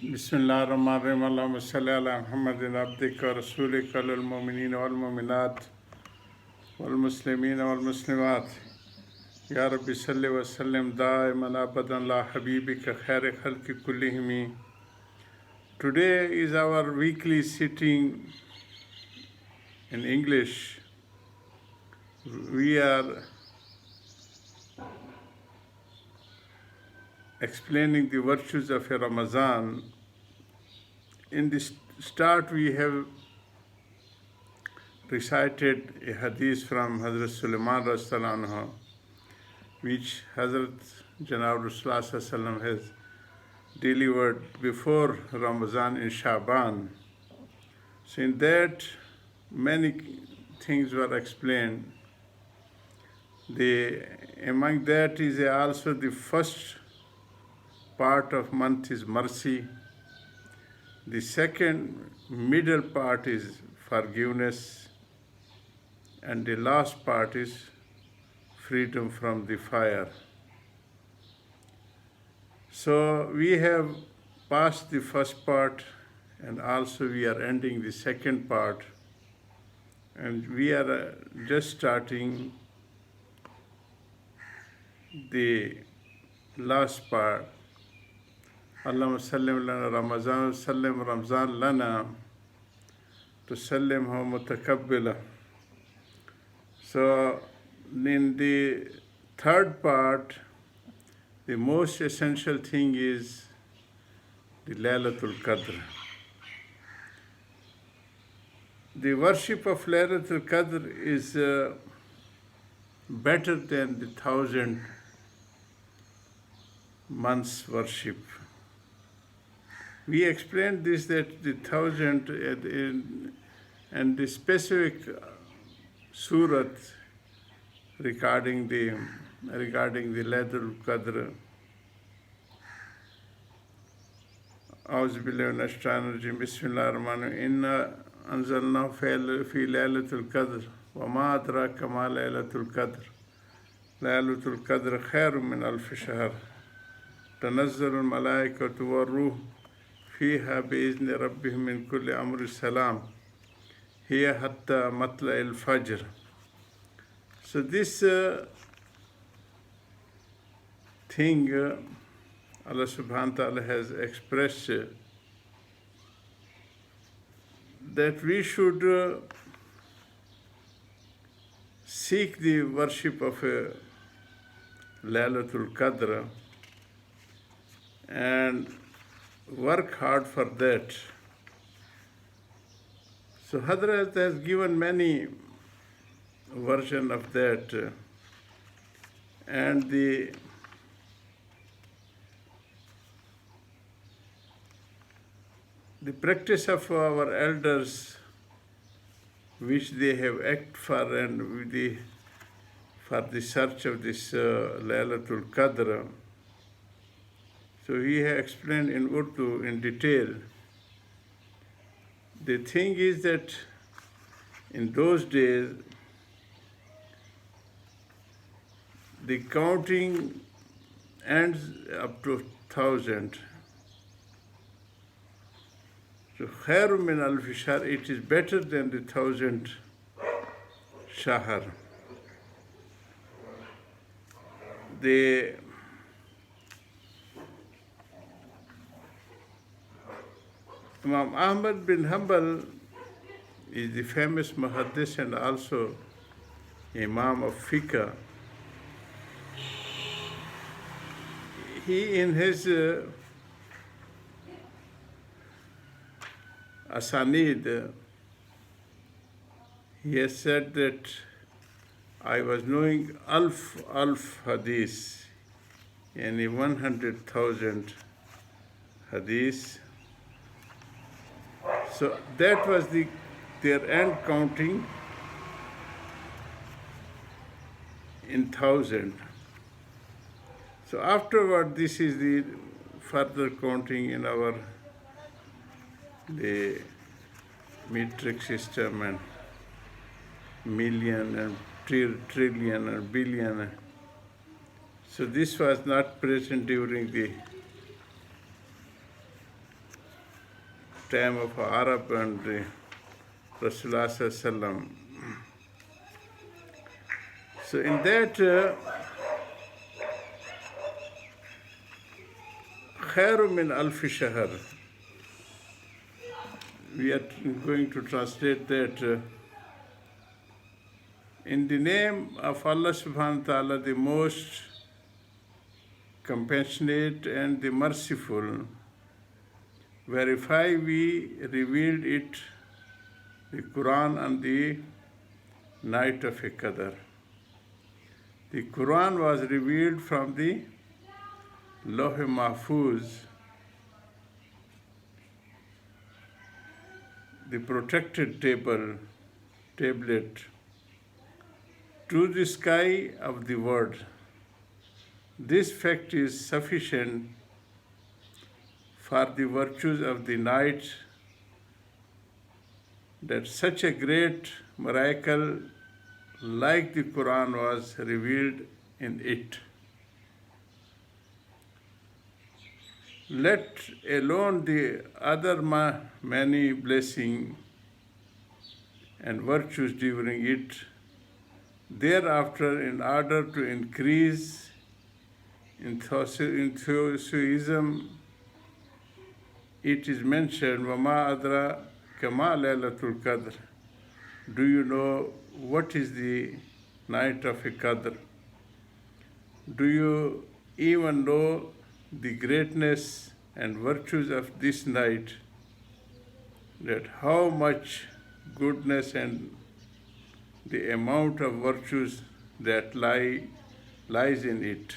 बिस्मिल्लाहिर्रहमानिर्रहीम अल्लाहुम्मा सल्लि अला मुहम्मदिन अब्दिका व रसूलिका लिल मुमिनीन वल मुमिनात वल मुस्लिमीन वल मुस्लिमात या रब्बि सल्लि व सल्लिम दाइमन अबदन ला हबीबिका खैर खल्क़ि कुल्लिहिम. Today is our weekly sitting in English. We are explaining the virtues of a Ramadan. In the start, we have recited a hadith from Hazrat Sulaiman Rasulullah anhu, which Hazrat Janab Rasulullah Sallallahu has delivered before Ramadan in Shaban. So in that, many things were explained. Among that is also the first part of month is mercy. The second middle part is forgiveness. And the last part is freedom from the fire. So we have passed the first part and also we are ending the second part. And we are just starting the last part. Allahumma sallim lana Ramazan, sallim Ramzan lana, tusallimhu mutakabbila. So in the third part, the most essential thing is the Laylatul Qadr. The worship of Laylatul Qadr is better than the 1,000 months worship. We explained this that the 1,000 and the specific surat regarding the Laylatul Qadr. A'udhu billahi minash shaitanir rajim. Bismillahir rahmanir rahim. Inna anzalnahu fi Laylatul Qadr wa ma adraka ma Laylatul Qadr. Laylatul Qadr khairun min alf shahr. Tanazzalu al-malaikatu war-ruh fiha bi-izni rabbihim min kulli amri salam. Hiya hatta matla'il fajr. So this thing Allah subhanahu wa ta'ala has expressed that we should seek the worship of Laylatul Qadr and work hard for that. So Hadrat has given many versions of that, and the practice of our elders, which they have acted for and for the search of this Laylatul Qadr. So he has explained in Urdu in detail. The thing is that in those days, the counting ends up to 1,000. So khairun min alf shahr, it is better than the 1,000 shahr. The Imam Ahmad bin Hanbal is the famous muhaddis and also Imam of Fiqh. He in his Asanid, he has said that I was knowing alf hadith, yani 100,000 hadith. So that was their end counting in 1,000. So afterward, this is the further counting in the metric system and million and trillion and billion. So this was not present during the time of Arab and Rasulullah sallam. So in that khairu min alfi shahr, we are going to translate that in the name of Allah subhanahu wa ta'ala, the most compassionate and the merciful, whereby we revealed it, the Quran, on the night of a Qadr. The Quran was revealed from the Lawh Mahfuz, the protected tablet, to the sky of the Word. This fact is sufficient for the virtues of the night, that such a great miracle like the Quran was revealed in it. Let alone the other many blessings and virtues during it. Thereafter, in order to increase enthusiasm, it is mentioned, وَمَا أَدْرَى كَمَا لَيْلَةُ الْقَدْرِ. Do you know what is the night of a Qadr? Do you even know the greatness and virtues of this night, that how much goodness and the amount of virtues that lies in it?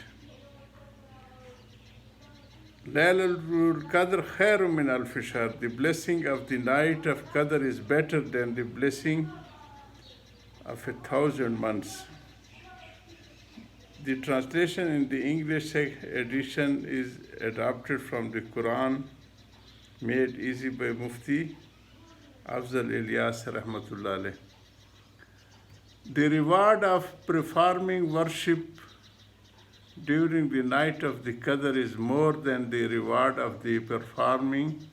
Laylatul Qadr khairum min alfi shahr. The blessing of the night of Qadr is better than the blessing of 1,000 months. The translation in the English edition is adapted from the Quran, made easy by Mufti Afzal Ilyas Rahmatullah Alayh. The reward of performing worship during the night of the Qadr is more than the reward of the performing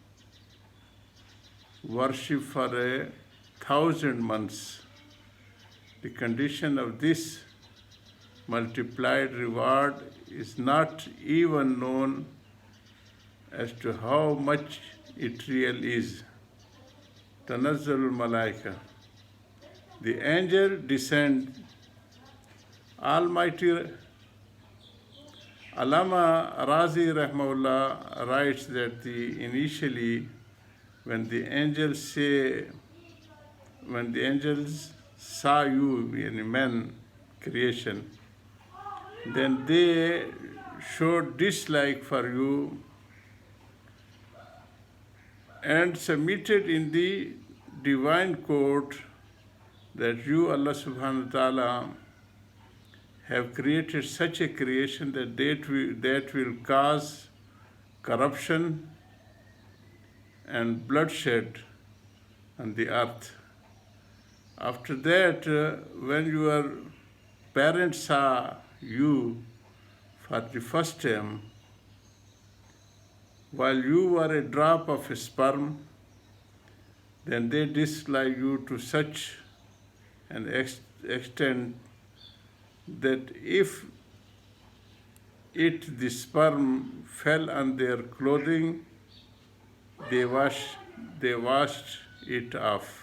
worship for 1,000 months. The condition of this multiplied reward is not even known as to how much it really is. Tanazzalul Malaika. The angel descend. Almighty Allama Razi Rahmaullah writes that initially when the angels saw you in man creation, then they showed dislike for you and submitted in the divine court that you, Allah subhanahu wa ta'ala, have created such a creation that will cause corruption and bloodshed on the earth. After that, when your parents saw you for the first time, while you were a drop of a sperm, then they disliked you to such an extent that if the sperm fell on their clothing, they washed it off.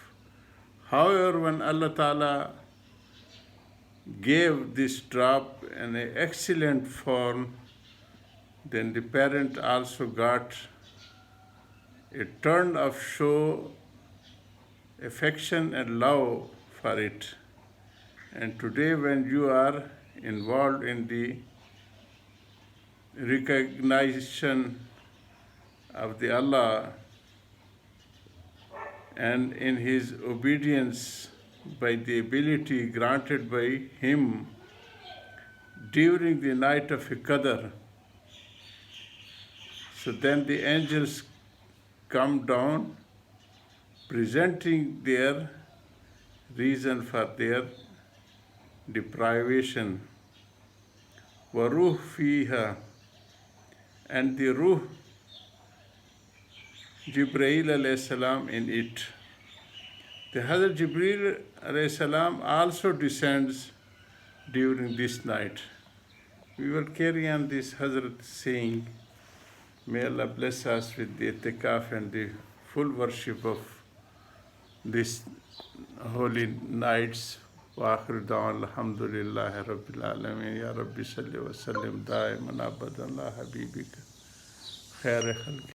However, when Allah Ta'ala gave this drop an excellent form, then the parent also got a turn of show, affection and love for it. And today when you are involved in the recognition of the Allah and in His obedience by the ability granted by Him during the night of Qadr, so then the angels come down presenting their reason for their deprivation. Waruh fiha, and the ruh Jibreel alayhi salam in it. The Hazrat Jibreel alayhi salam also descends during this night. We will carry on this Hazrat saying, may Allah bless us with the itikaf and the full worship of this holy nights. وآخر دعوانا الحمد لله رب العالمين يا رب صل وسلم دائما أبدا على حبيبك خير خلق